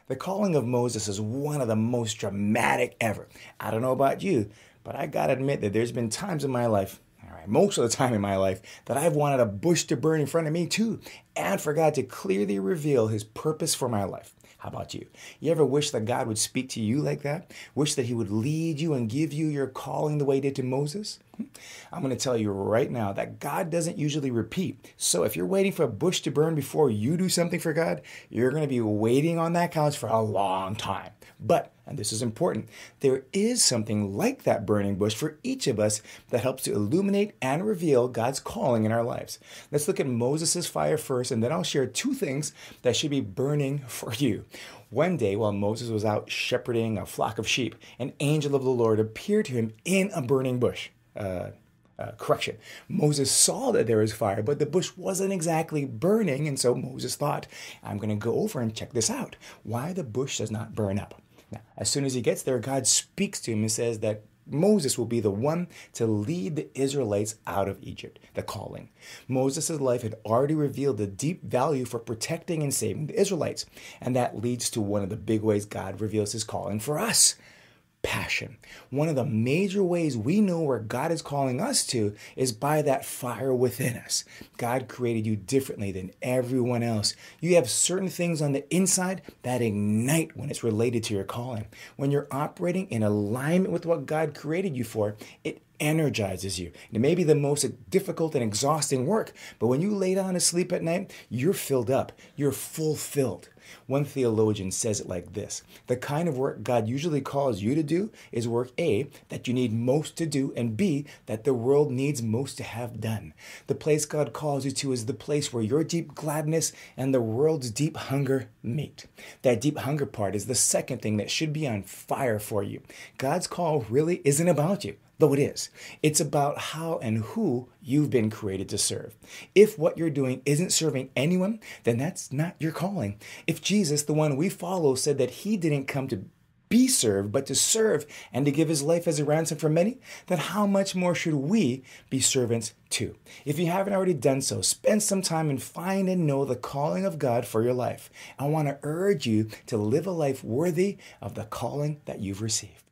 The calling of Moses is one of the most dramatic ever. I don't know about you, but I gotta admit that there's been times in my life, all right, most of the time in my life, that I've wanted a bush to burn in front of me too, and for God to clearly reveal his purpose for my life. How about you? You ever wish that God would speak to you like that? Wish that he would lead you and give you your calling the way he did to Moses? I'm going to tell you right now that God doesn't usually repeat. So if you're waiting for a bush to burn before you do something for God, you're going to be waiting on that couch for a long time. But, and this is important, there is something like that burning bush for each of us that helps to illuminate and reveal God's calling in our lives. Let's look at Moses' fire first, and then I'll share two things that should be burning for you. One day, while Moses was out shepherding a flock of sheep, an angel of the Lord appeared to him in a burning bush. Correction. Moses saw that there was fire, but the bush wasn't exactly burning, and so Moses thought, I'm going to go over and check this out. Why the bush does not burn up. Now, as soon as he gets there, God speaks to him and says that Moses will be the one to lead the Israelites out of Egypt, the calling. Moses' life had already revealed the deep value for protecting and saving the Israelites, and that leads to one of the big ways God reveals his calling for us. Passion. One of the major ways we know where God is calling us to is by that fire within us. God created you differently than everyone else. You have certain things on the inside that ignite when it's related to your calling. When you're operating in alignment with what God created you for, it energizes you. It may be the most difficult and exhausting work, but when you lay down to sleep at night, you're filled up. You're fulfilled. One theologian says it like this: the kind of work God usually calls you to do is work A, that you need most to do, and B, that the world needs most to have done. The place God calls you to is the place where your deep gladness and the world's deep hunger meet. That deep hunger part is the second thing that should be on fire for you. God's call really isn't about you, though it is. It's about how and who you've been created to serve. If what you're doing isn't serving anyone, then that's not your calling. If Jesus, the one we follow, said that he didn't come to be served, but to serve and to give his life as a ransom for many, then how much more should we be servants too? If you haven't already done so, spend some time and find and know the calling of God for your life. I want to urge you to live a life worthy of the calling that you've received.